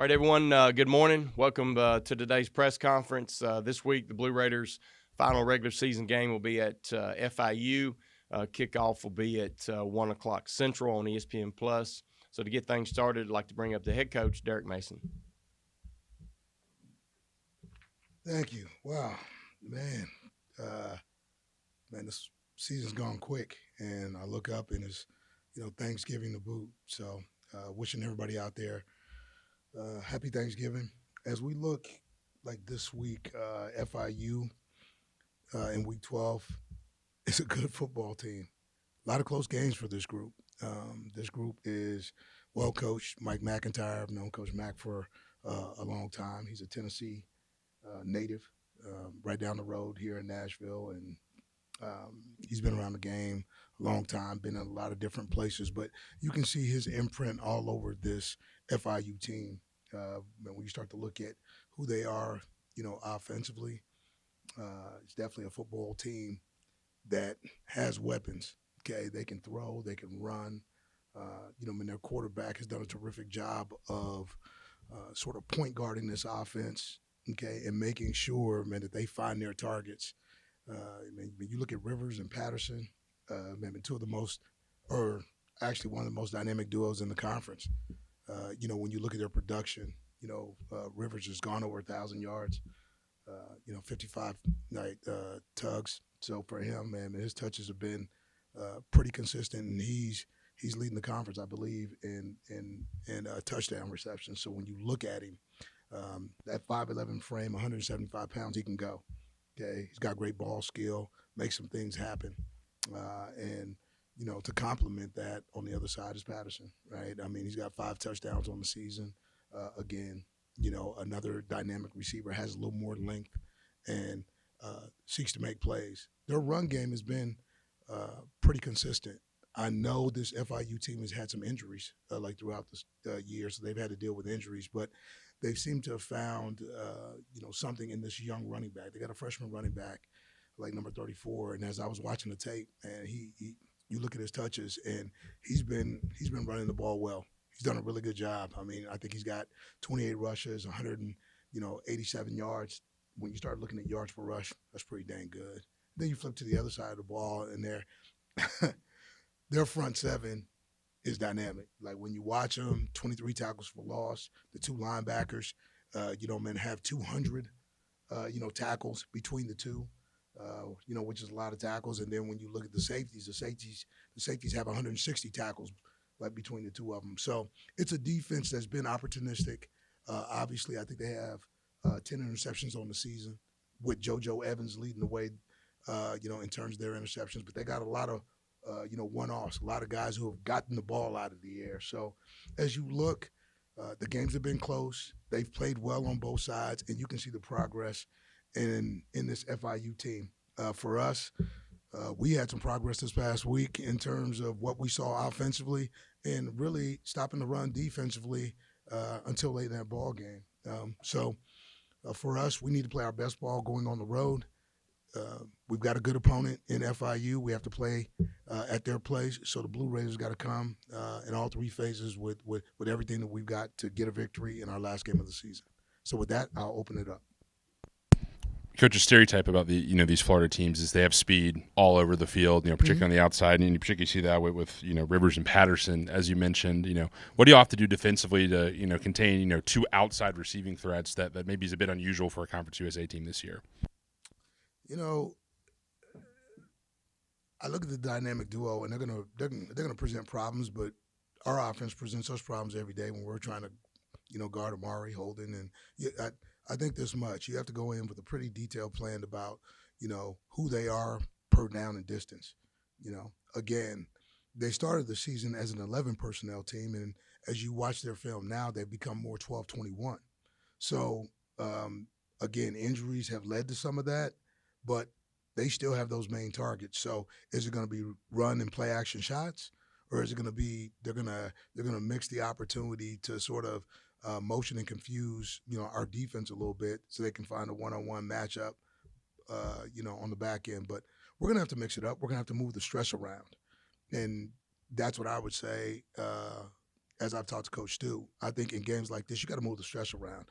All right, everyone, good morning. Welcome to today's press conference. This week, the Blue Raiders' final regular season game will be at FIU. Kickoff will be at 1 o'clock Central on ESPN+. So to get things started, I'd like to bring up the head coach, Derek Mason. Thank you. Wow, man. This season's gone quick, and I look up and it's, Thanksgiving to boot. So wishing everybody out there happy Thanksgiving. As we look like this week, FIU in week 12 is a good football team. A lot of close games for this group. This group is well coached. Mike McIntyre, I've known Coach Mac for a long time. He's a Tennessee native, right down the road here in Nashville, and he's been around the game a long time, been in a lot of different places, but you can see his imprint all over this FIU team. When you start to look at who they are, offensively, it's definitely a football team that has weapons. Okay, they can throw, they can run. Their quarterback has done a terrific job of sort of point guarding this offense, okay, and making sure, that they find their targets. When you look at Rivers and Patterson, two of the most, or actually one of the most dynamic duos in the conference. When you look at their production, Rivers has gone over 1,000 yards, 55 tugs. So for him, his touches have been pretty consistent, and he's leading the conference, I believe, in touchdown receptions. So when you look at him, that 5'11" frame, 175 pounds, he can go. Okay, he's got great ball skill, makes some things happen, and to complement that on the other side is Patterson, right? He's got 5 touchdowns on the season. Again, another dynamic receiver, has a little more length and seeks to make plays. Their run game has been pretty consistent. I know this FIU team has had some injuries throughout the year, so they've had to deal with injuries, but they seem to have found something in this young running back. They got a freshman running back, number 34, and as I was watching the tape, and you look at his touches, and he's been running the ball well. He's done a really good job. I think he's got 28 rushes, 187 yards. When you start looking at yards per rush, that's pretty dang good. Then you flip to the other side of the ball, and their front seven is dynamic. Like when you watch them, 23 tackles for loss. The 2 linebackers, have 200, tackles between the two. Which is a lot of tackles. And then when you look at the safeties have 160 tackles between the two of them. So it's a defense that's been opportunistic. Obviously, I think they have 10 interceptions on the season, with JoJo Evans leading the way, in terms of their interceptions. But they got a lot of, one-offs, a lot of guys who have gotten the ball out of the air. So as you look, the games have been close. They've played well on both sides, and you can see the progress in this FIU team. For us, we had some progress this past week in terms of what we saw offensively and really stopping the run defensively until late in that ball game. For us, we need to play our best ball going on the road. We've got a good opponent in FIU. We have to play at their place. So the Blue Raiders got to come in all 3 phases with everything that we've got to get a victory in our last game of the season. So with that, I'll open it up. Coach's stereotype about these Florida teams is they have speed all over the field, particularly on the outside, and you particularly see that with Rivers and Patterson, as you mentioned. What do you have to do defensively to contain 2 outside receiving threats that maybe is a bit unusual for a Conference USA team this year? I look at the dynamic duo, and they're gonna present problems, but our offense presents us problems every day when we're trying to guard Amari, Holden, and I think this much. You have to go in with a pretty detailed plan about, who they are per down and distance. Again, they started the season as an 11 personnel team, and as you watch their film now, they've become more 12-21. So, again, injuries have led to some of that, but they still have those main targets. So is it going to be run and play action shots, or is it going to be they're going to mix the opportunity to sort of motion and confuse, our defense a little bit so they can find a one-on-one matchup, on the back end. But we're going to have to mix it up. We're going to have to move the stress around. And that's what I would say as I've talked to Coach Stu, I think in games like this, you got to move the stress around.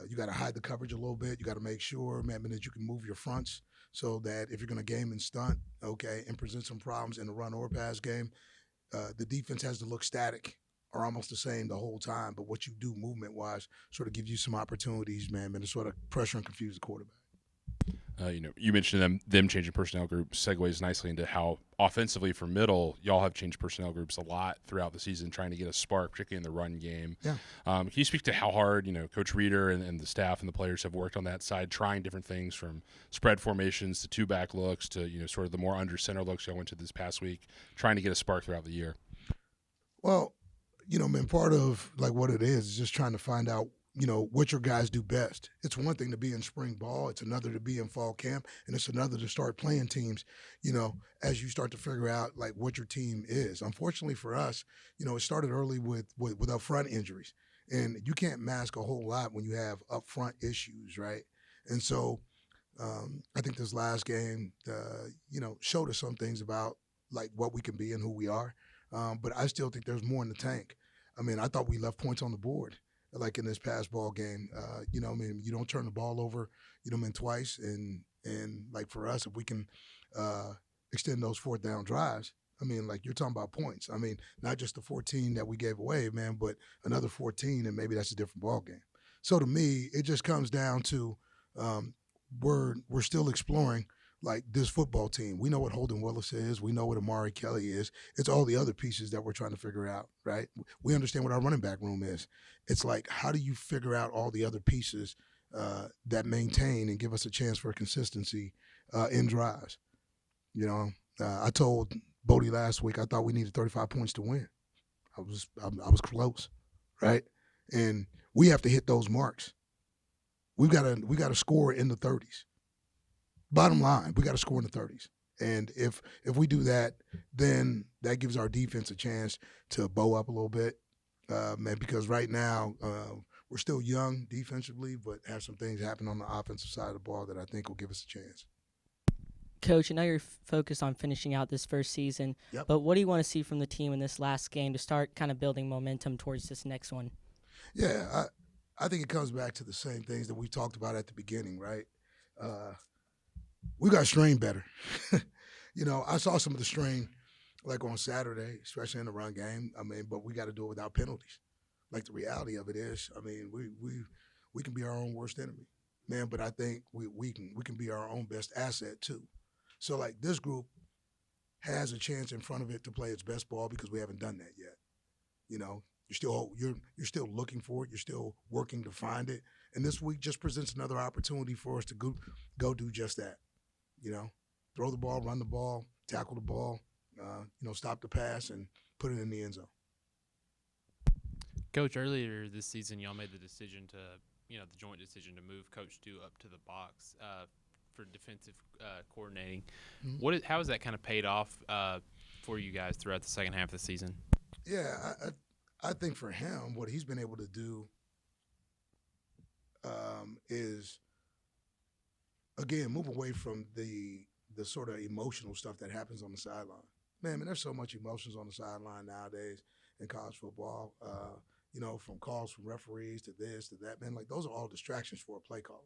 You got to hide the coverage a little bit. You got to make sure, man, that you can move your fronts so that if you're going to game and stunt, okay, and present some problems in the run or pass game, the defense has to look static or almost the same the whole time. But what you do movement-wise sort of gives you some opportunities, man, to sort of pressure and confuse the quarterback. You mentioned them changing personnel groups segues nicely into how offensively for middle, y'all have changed personnel groups a lot throughout the season, trying to get a spark, particularly in the run game. Yeah. Can you speak to how hard, Coach Reeder and the staff and the players have worked on that side, trying different things from spread formations to two-back looks to, sort of the more under-center looks y'all went to this past week, trying to get a spark throughout the year? Well, man, part of like what it is just trying to find out, what your guys do best. It's one thing to be in spring ball. It's another to be in fall camp. And it's another to start playing teams, as you start to figure out like what your team is. Unfortunately for us, it started early with upfront injuries. And you can't mask a whole lot when you have upfront issues, right? And so I think this last game, showed us some things about like what we can be and who we are. But I still think there's more in the tank. I mean, I thought we left points on the board, like in this past ball game. You don't turn the ball over, twice. And like for us, if we can extend those fourth down drives, like you're talking about points. Not just the 14 that we gave away, man, but another 14, and maybe that's a different ball game. So to me, it just comes down to we're still exploring like this football team. We know what Holden Willis is. We know what Amari Kelly is. It's all the other pieces that we're trying to figure out, right? We understand what our running back room is. It's like, how do you figure out all the other pieces that maintain and give us a chance for consistency in drives? I told Bodie last week I thought we needed 35 points to win. I was close, right? And we have to hit those marks. We got to score in the 30s. Bottom line, we got to score in the 30s. And if we do that, then that gives our defense a chance to bow up a little bit, man, because right now we're still young defensively, but have some things happen on the offensive side of the ball that I think will give us a chance. Coach, I know you're focused on finishing out this first season, Yep. But what do you want to see from the team in this last game to start kind of building momentum towards this next one? Yeah, I think it comes back to the same things that we talked about at the beginning, right? We got strained better. I saw some of the strain like on Saturday, especially in the run game. But we got to do it without penalties. Like the reality of it is, we can be our own worst enemy, man. But I think we can be our own best asset too. So like this group has a chance in front of it to play its best ball because we haven't done that yet. You're still looking for it. You're still working to find it. And this week just presents another opportunity for us to go do just that. Throw the ball, run the ball, tackle the ball, stop the pass, and put it in the end zone. Coach, earlier this season, y'all made the decision to, the joint decision to move Coach Stu up to the box for defensive coordinating. Mm-hmm. How has that kind of paid off for you guys throughout the second half of the season? Yeah, I think for him, what he's been able to do is, again, move away from the sort of emotional stuff that happens on the sideline. Man, there's so much emotions on the sideline nowadays in college football, from calls from referees to this, to that. Man, like those are all distractions for a play caller.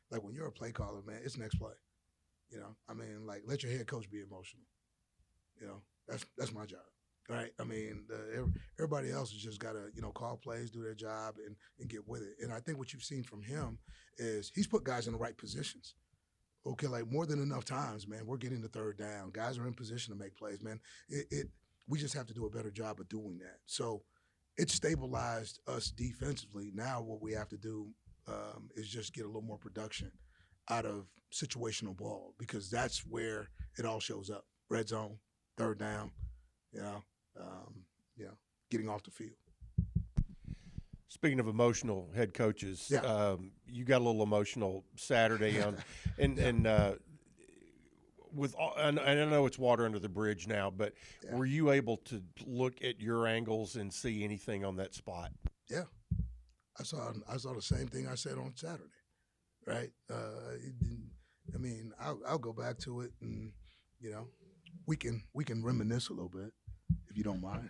Like when you're a play caller, man, it's next play. Like let your head coach be emotional. That's my job. Right, everybody else has just got to, call plays, do their job, and get with it. And I think what you've seen from him is he's put guys in the right positions. Okay, like more than enough times, man, we're getting the third down. Guys are in position to make plays, man. We just have to do a better job of doing that. So it stabilized us defensively. Now what we have to do is just get a little more production out of situational ball because that's where it all shows up. Red zone, third down, getting off the field. Speaking of emotional head coaches, Yeah. You got a little emotional Saturday on, with all, and I know it's water under the bridge now, but Yeah. were you able to look at your angles and see anything on that spot? Yeah, I saw the same thing I said on Saturday, right? I'll go back to it, and we can reminisce a little bit if you don't mind.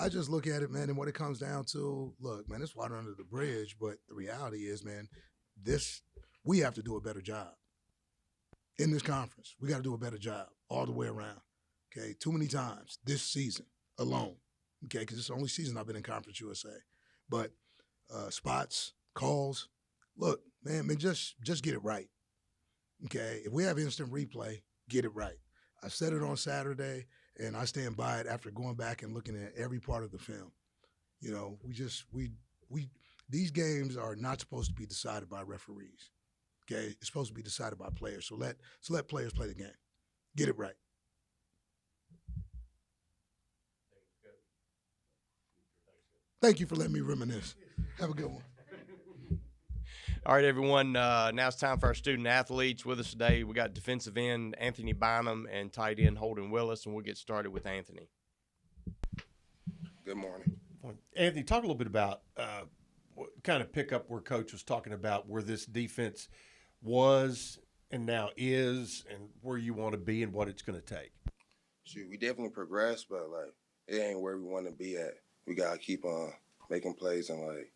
I just look at it, man, and what it comes down to, look, man, it's water under the bridge, but the reality is, man, we have to do a better job in this conference. We got to do a better job all the way around. Okay, too many times this season alone. Okay, because it's the only season I've been in Conference USA. But spots, calls, look, man, just get it right. Okay, if we have instant replay, get it right. I said it on Saturday, and I stand by it after going back and looking at every part of the film. You know, these games are not supposed to be decided by referees. Okay, it's supposed to be decided by players. So let players play the game. Get it right. Thank you for letting me reminisce. Have a good one. All right, everyone. Now it's time for our student athletes. With us today, we got defensive end Anthony Bynum and tight end Holden Willis, and we'll get started with Anthony. Good morning. Anthony, talk a little bit about what kind of pick up where Coach was talking about where this defense was and now is and where you want to be and what it's going to take. Shoot, we definitely progressed, but, like, it ain't where we want to be at. We got to keep on making plays and, like,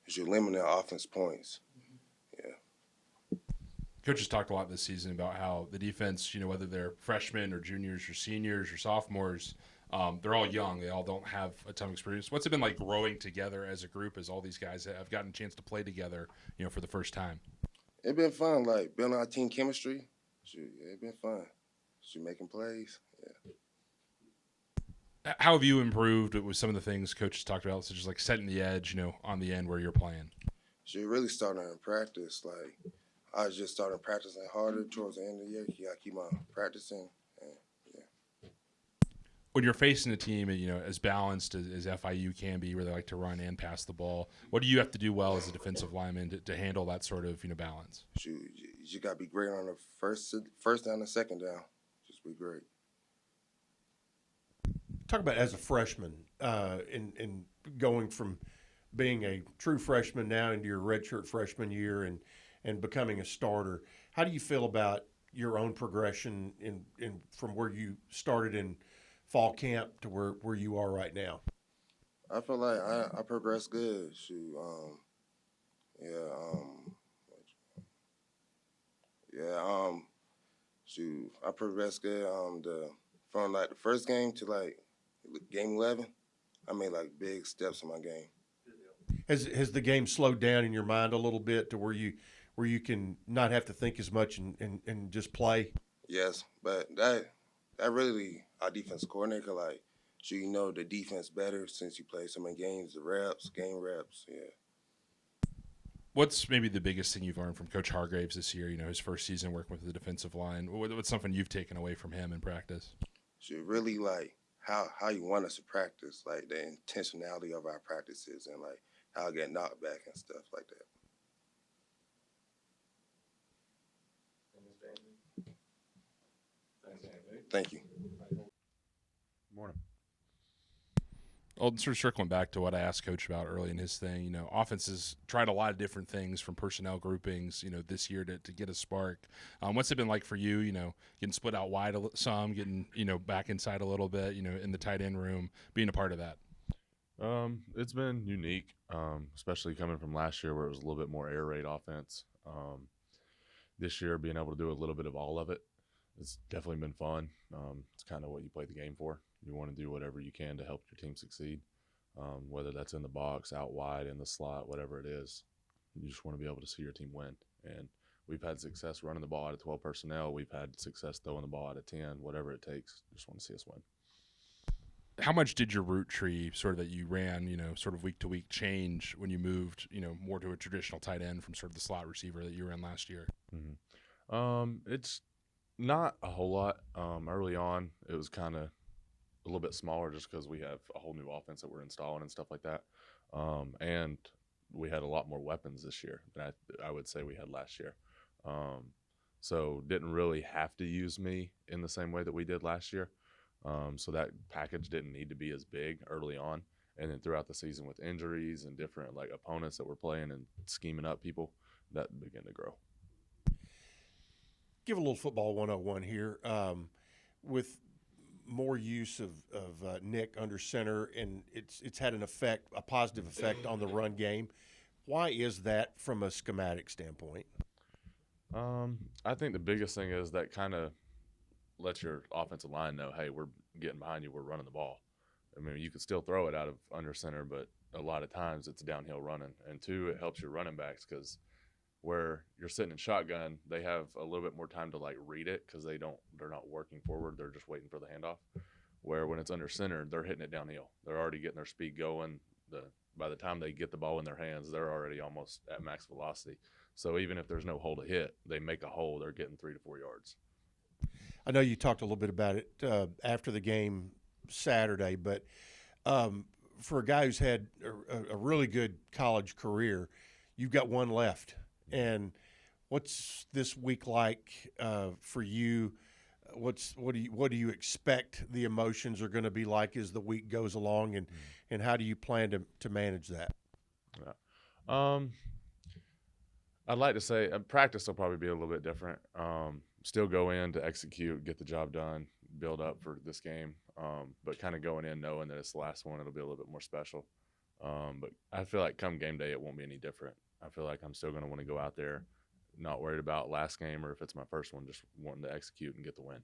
you're limiting offense points. Yeah. Coach has talked a lot this season about how the defense, you know, whether they're freshmen or juniors or seniors or sophomores, they're all young. They all don't have a ton of experience. What's it been like growing together as a group as all these guys have gotten a chance to play together, you know, for the first time? It's been fun, like, building our team chemistry. Shoot, it's been fun. Shoot, making plays. Yeah. How have you improved with some of the things Coach has talked about, such as like setting the edge, you know, on the end where you're playing? Shoot, really starting in practice. Like, I was just starting practicing harder towards the end of the year. You got to keep on practicing. And, yeah. When you're facing a team, you know, as balanced as FIU can be, where they like to run and pass the ball, what do you have to do well as a defensive lineman to handle that sort of, you know, balance? Shoot, you got to be great on the first down and second down. Just be great. Talk about as a freshman in going from being a true freshman now into your redshirt freshman year and becoming a starter. How do you feel about your own progression in from where you started in fall camp to where you are right now? I feel like I progressed good. Shoot, shoot, I progressed good. From like the first game to like game 11, I made like big steps in my game. Has the game slowed down in your mind a little bit to where you can not have to think as much and just play? Yes, but that really our defense coordinator, like, so you know the defense better since you play so many games, game reps, yeah. What's maybe the biggest thing you've learned from Coach Hargraves this year, you know, his first season working with the defensive line? What's something you've taken away from him in practice? So really, like, how you want us to practice, like the intentionality of our practices and, like, how I get knocked back and stuff like that. Thank you. Morning. Well, sort of circling back to what I asked Coach about early in his thing, you know, offenses tried a lot of different things from personnel groupings, you know, this year to get a spark. What's it been like for you, you know, getting split out wide some, getting, you know, back inside a little bit, you know, in the tight end room, being a part of that? It's been unique, especially coming from last year where it was a little bit more air raid offense. This year, being able to do a little bit of all of it, it's definitely been fun. It's kind of what you play the game for. You want to do whatever you can to help your team succeed, whether that's in the box, out wide, in the slot, whatever it is. You just want to be able to see your team win. And we've had success running the ball out of 12 personnel. We've had success throwing the ball out of 10, whatever it takes. Just want to see us win. How much did your route tree sort of that you ran, you know, sort of week to week change when you moved, you know, more to a traditional tight end from sort of the slot receiver that you ran last year? Mm-hmm. It's not a whole lot. Early on, it was kind of a little bit smaller just because we have a whole new offense that we're installing and stuff like that. And we had a lot more weapons this year than I would say we had last year. So didn't really have to use me in the same way that we did last year. So that package didn't need to be as big early on. And then throughout the season with injuries and different like opponents that were playing and scheming up people, that began to grow. Give a little football 101 here. With more use of Nick under center, and it's had a positive effect on the run game. Why is that from a schematic standpoint? I think the biggest thing is that kind of lets your offensive line know, hey, we're getting behind you, we're running the ball. I mean, you can still throw it out of under center, but a lot of times it's downhill running. And two, it helps your running backs because where you're sitting in shotgun, they have a little bit more time to like read it because they're not working forward, they're just waiting for the handoff. Where when it's under center, they're hitting it downhill. They're already getting their speed going. By the time they get the ball in their hands, they're already almost at max velocity. So even if there's no hole to hit, they make a hole, they're getting 3 to 4 yards. I know you talked a little bit about it after the game Saturday, but for a guy who's had a really good college career, you've got one left. And what's this week like for you? What do you expect the emotions are going to be like as the week goes along, and how do you plan to manage that? Yeah. I'd like to say practice will probably be a little bit different. Still go in to execute, get the job done, build up for this game. But kind of going in knowing that it's the last one, it'll be a little bit more special. But I feel like come game day, it won't be any different. I feel like I'm still going to want to go out there, not worried about last game or if it's my first one, just wanting to execute and get the win.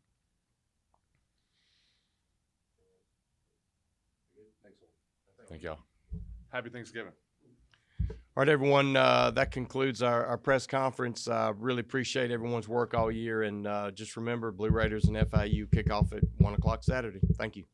Thank y'all. Happy Thanksgiving. All right, everyone, that concludes our press conference. Really appreciate everyone's work all year. And just remember, Blue Raiders and FIU kick off at 1 o'clock Saturday. Thank you.